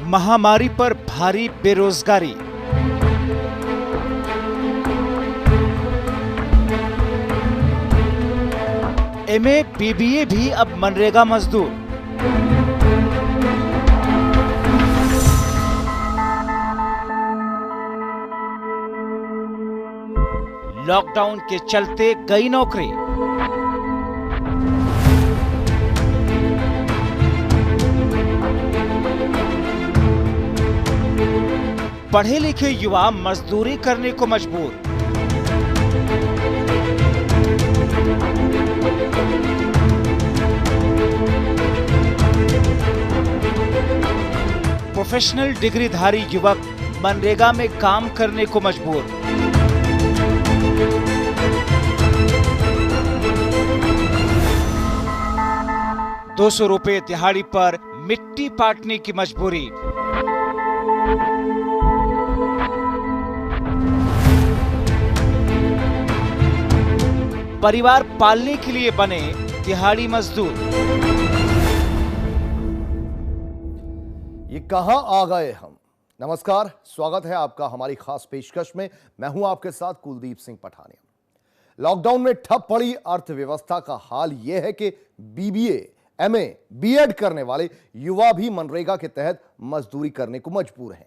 महामारी पर भारी बेरोजगारी। एमए बीबीए भी अब मनरेगा मजदूर। लॉकडाउन के चलते गई नौकरी। पढ़े लिखे युवा मजदूरी करने को मजबूर। प्रोफेशनल डिग्रीधारी युवक मनरेगा में काम करने को मजबूर। ₹200 दिहाड़ी पर मिट्टी पाटने की मजबूरी। परिवार पालने के लिए बने दिहाड़ी मजदूर। ये कहां आ गए हम। नमस्कार, स्वागत है आपका हमारी खास पेशकश में। मैं हूं आपके साथ कुलदीप सिंह पठानिया। लॉकडाउन में ठप पड़ी अर्थव्यवस्था का हाल यह है कि बीबीए, एमए, बीएड करने वाले युवा भी मनरेगा के तहत मजदूरी करने को मजबूर हैं।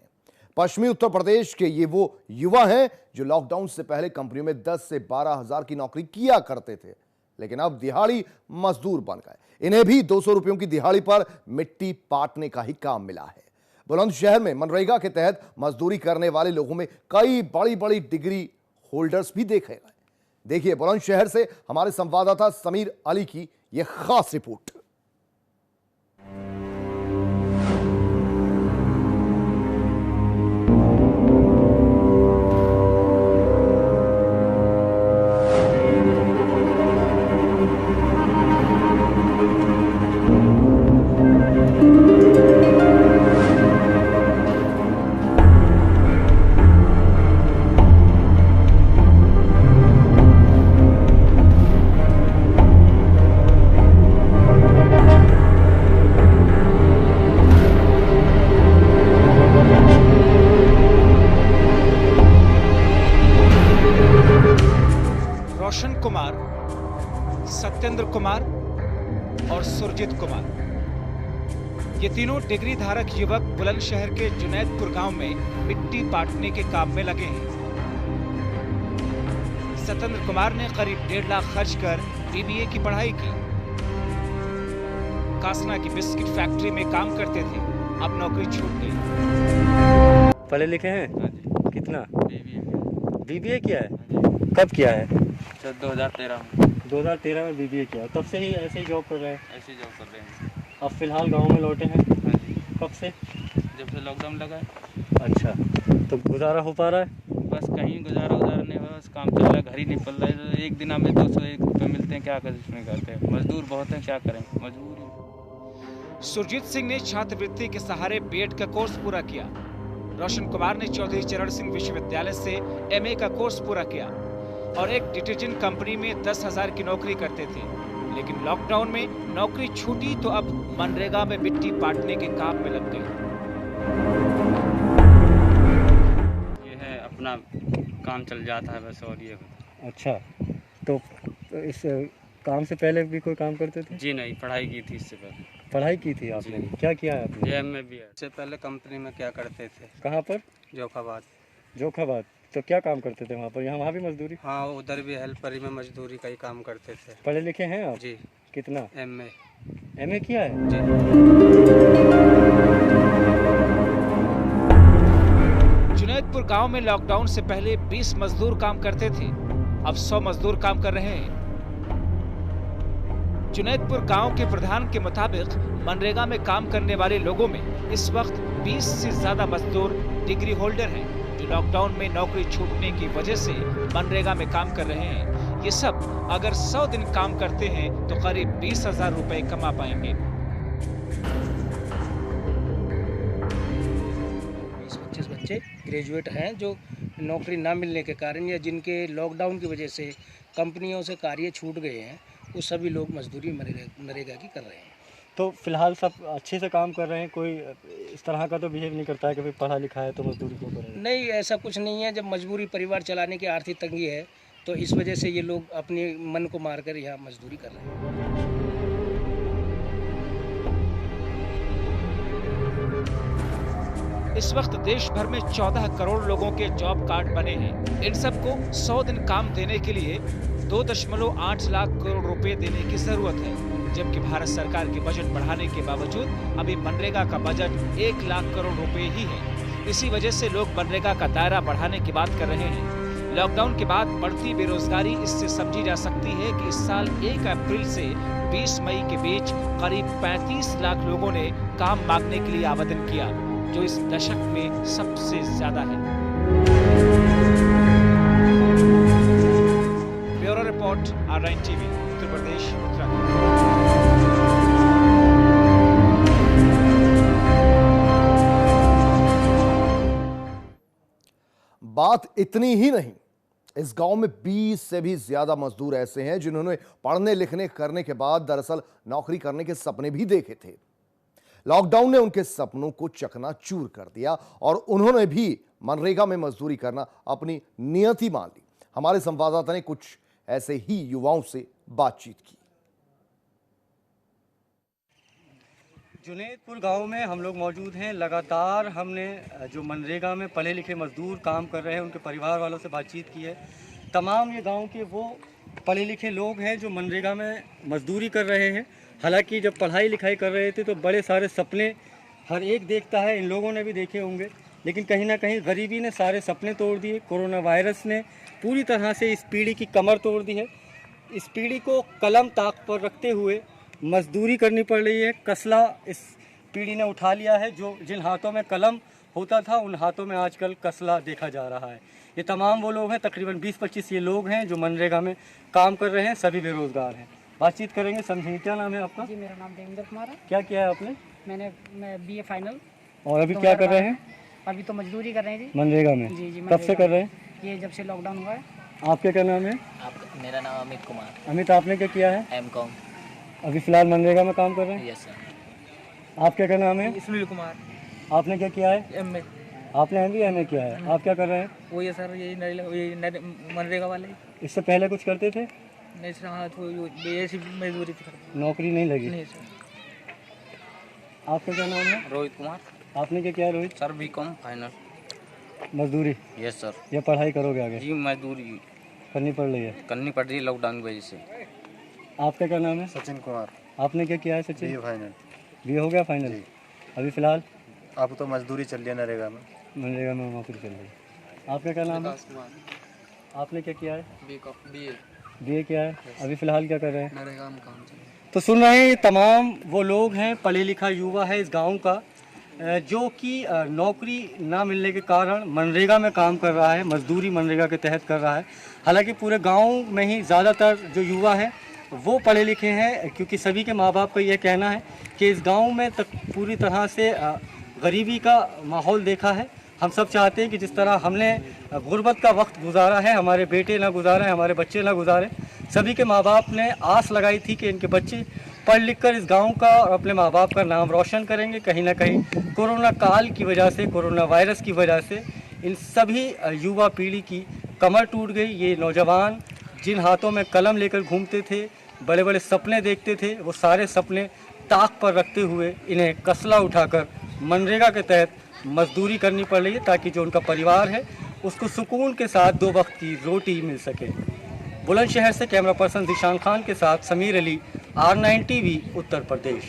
पश्चिमी उत्तर प्रदेश के ये वो युवा हैं जो लॉकडाउन से पहले कंपनियों में 10 से 12 हजार की नौकरी किया करते थे, लेकिन अब दिहाड़ी मजदूर बन गए। इन्हें भी ₹200 की दिहाड़ी पर मिट्टी पाटने का ही काम मिला है। बुलंदशहर में मनरेगा के तहत मजदूरी करने वाले लोगों में कई बड़ी बड़ी डिग्री होल्डर्स भी देखे गए। देखिए बुलंदशहर से हमारे संवाददाता समीर अली की यह खास रिपोर्ट। रोशन कुमार, सत्येंद्र कुमार और सुरजीत कुमार, ये तीनों डिग्री धारक युवक बुलंदशहर के जुनैदपुर गांव में मिट्टी पाटने के काम में लगे हैं। सत्येंद्र कुमार ने करीब 1.5 लाख खर्च कर बीबीए की पढ़ाई की। कासना की बिस्किट फैक्ट्री में काम करते थे, अब नौकरी छूट गई। पढ़े लिखे हैं? कितना? बीबीए किया है? कब किया है? 2013 में। 2013 में बीबीए किया। तब से ही ऐसे ही जॉब कर रहे हैं? ऐसे जॉब कर रहे हैं। अब फिलहाल गांव में लौटे हैं? हाँ जी। कब से? जब से लॉकडाउन लगा है। अच्छा, तो गुजारा हो पा रहा है? बस कहीं गुजारा नहीं हो रहा, बस काम चल रहा है, घर ही नहीं पल रहा है। तो एक दिन हमें 201 रुपये मिलते हैं, क्या कर इसमें करते हैं। मजदूर बहुत हैं, क्या करें, मजबूरी। सुरजीत सिंह ने छात्रवृत्ति के सहारे बीएड का कोर्स पूरा किया। रोशन कुमार ने चौधरी चरण सिंह विश्वविद्यालय से एमए का कोर्स पूरा किया और एक डिटर्जेंट कंपनी में 10,000 की नौकरी करते थे, लेकिन लॉकडाउन में नौकरी छूटी तो अब मनरेगा में मिट्टी पाटने के काम में लग गए। ये है अपना काम चल जाता है बस, और ये होता। अच्छा, तो इस काम से पहले भी कोई काम करते थे? जी नहीं, पढ़ाई की थी इससे पहले। पढ़ाई की थी आपने? क्या किया है आपने? जेएम में भी है। इससे पहले कंपनी में क्या करते थे? कहाँ पर? जोखाबाद। जोखाबाद। तो क्या काम करते थे वहाँ पर? वहाँ भी मजदूरी? हाँ, उधर भी हेल्परी में मजदूरी का ही काम करते थे। पढ़े लिखे हैं आप? जी। कितना? एमए किया है? जी। जुनैदपुर गांव में लॉकडाउन से पहले 20 मजदूर काम करते थे, अब 100 मजदूर काम कर रहे हैं। जुनैदपुर गांव के प्रधान के मुताबिक मनरेगा में काम करने वाले लोगों में इस वक्त 20 से ज्यादा मजदूर डिग्री होल्डर हैं, जो लॉकडाउन में नौकरी छूटने की वजह से मनरेगा में काम कर रहे हैं। ये सब अगर 100 दिन काम करते हैं तो करीब 20,000 रुपए कमा पाएंगे। 20-25 बच्चे ग्रेजुएट हैं जो नौकरी ना मिलने के कारण या जिनके लॉकडाउन की वजह से कंपनियों से कार्य छूट गए हैं, वो सभी लोग मजदूरी नरेगा की कर रहे हैं। तो फिलहाल सब अच्छे से काम कर रहे हैं, कोई इस तरह का तो बिहेव नहीं करता है कि भाई पढ़ा लिखा है तो मजदूरी क्यों करेंगे? नहीं, ऐसा कुछ नहीं है। जब मजबूरी परिवार चलाने की आर्थिक तंगी है तो इस वजह से ये लोग अपने मन को मारकर यहाँ मजदूरी कर रहे हैं। इस वक्त देश भर में 14 करोड़ लोगों के जॉब कार्ड बने हैं। इन सबको 100 दिन काम देने के लिए 2.8 लाख करोड़ रुपए देने की जरूरत है, जबकि भारत सरकार के बजट बढ़ाने के बावजूद अभी मनरेगा का बजट 1 लाख करोड़ रुपए ही है। इसी वजह से लोग मनरेगा का दायरा बढ़ाने की बात कर रहे हैं। लॉकडाउन के बाद बढ़ती बेरोजगारी इससे समझी जा सकती है कि इस साल 1 अप्रैल से 20 मई के बीच करीब 35 लाख लोगों ने काम मांगने के लिए आवेदन किया, जो इस दशक में सबसे ज्यादा है। Bureau report, R9 TV, Uttar Pradesh, Uttarakhand. बात इतनी ही नहीं, इस गांव में 20 से भी ज्यादा मजदूर ऐसे हैं जिन्होंने पढ़ने लिखने करने के बाद दरअसल नौकरी करने के सपने भी देखे थे। लॉकडाउन ने उनके सपनों को चकनाचूर कर दिया और उन्होंने भी मनरेगा में मजदूरी करना अपनी नियति मान ली। हमारे संवाददाता ने कुछ ऐसे ही युवाओं से बातचीत की। जुनेदपुर गांव में हम लोग मौजूद हैं। लगातार हमने जो मनरेगा में पढ़े लिखे मजदूर काम कर रहे हैं उनके परिवार वालों से बातचीत की है। तमाम ये गांव के वो पढ़े लिखे लोग हैं जो मनरेगा में मजदूरी कर रहे हैं। हालांकि जब पढ़ाई लिखाई कर रहे थे तो बड़े सारे सपने हर एक देखता है, इन लोगों ने भी देखे होंगे, लेकिन कहीं ना कहीं गरीबी ने सारे सपने तोड़ दिए। कोरोना वायरस ने पूरी तरह से इस पीढ़ी की कमर तोड़ दी है। इस पीढ़ी को कलम ताक पर रखते हुए मजदूरी करनी पड़ रही है। कसला इस पीढ़ी ने उठा लिया है। जो जिन हाथों में कलम होता था उन हाथों में आजकल कसला देखा जा रहा है। ये तमाम वो लोग हैं, तकरीबन 20-25 ये लोग हैं जो मनरेगा में काम कर रहे हैं, सभी बेरोजगार हैं। बातचीत करेंगे, समझेंगे। क्या नाम है आपका? जी, मेरा नाम देवेंद्र कुमार है। क्या किया है आपने? मैं BA फाइनल। और अभी क्या कर रहे हैं? अभी तो मजदूरी कर रहे हैं जी। मनरेगा में? जी, कब से कर रहे हैं? ये जब से लॉकडाउन हुआ है। आपका क्या नाम है? मेरा नाम अमित कुमार। अमित, आपने क्या किया है? M.Com। अभी फिलहाल मनरेगा में काम कर रहे हैं? Yes sir. आपका क्या नाम है? सुनील कुमार। आपने क्या किया है? MA। आपने MA किया है। आप क्या कर रहे हैं? वो ये सर, ये मनरेगा वाले। इससे पहले कुछ करते थे? नहीं सर, हाँ तो ऐसी मजदूरी थी। नौकरी नहीं लगी? नहीं सर। आपका क्या नाम है? रोहित कुमार। आपने क्या किया है रोहित? Sir B.Com final. मजदूरी? Yes sir. या पढ़ाई करोगे आगे? जी, मजदूरी करनी पड़ रही है? करनी पड़ रही है लॉकडाउन की वजह से। आपका क्या नाम है? सचिन कुमार। आपने क्या किया है सचिन? BA final. BA हो गया फाइनल? अभी फिलहाल आप तो मजदूरी चल रही है नरेगा में। मनरेगा में नौकरी चल रही है। आपका क्या नाम है? आपने क्या किया है? BA किया है। अभी फिलहाल क्या कर रहे हैं? नरेगा में काम चल रहा है। तो सुन रहे हैं, ये तमाम वो लोग हैं, पढ़े लिखा युवा है इस गांव का, जो कि नौकरी ना मिलने के कारण मनरेगा में काम कर रहा है, मजदूरी मनरेगा के तहत कर रहा है। हालांकि पूरे गांव में ही ज़्यादातर जो युवा है वो पढ़े लिखे हैं, क्योंकि सभी के माँ बाप का यह कहना है कि इस गांव में तक पूरी तरह से गरीबी का माहौल देखा है। हम सब चाहते हैं कि जिस तरह हमने गुर्बत का वक्त गुजारा है, हमारे बेटे ना गुजारें, हमारे बच्चे ना गुजारें। सभी के माँ बाप ने आस लगाई थी कि इनके बच्चे पढ़ लिख कर इस गाँव का और अपने माँ बाप का नाम रोशन करेंगे। कहीं ना कहीं कोरोना काल की वजह से, कोरोना वायरस की वजह से इन सभी युवा पीढ़ी की कमर टूट गई। ये नौजवान जिन हाथों में कलम लेकर घूमते थे, बड़े बड़े सपने देखते थे, वो सारे सपने ताक पर रखते हुए इन्हें कसला उठाकर मनरेगा के तहत मजदूरी करनी पड़ रही है, ताकि जो उनका परिवार है उसको सुकून के साथ 2 वक्त की रोटी मिल सके। बुलंदशहर से कैमरा पर्सन जिशान खान के साथ समीर अली, R9 TV, उत्तर प्रदेश।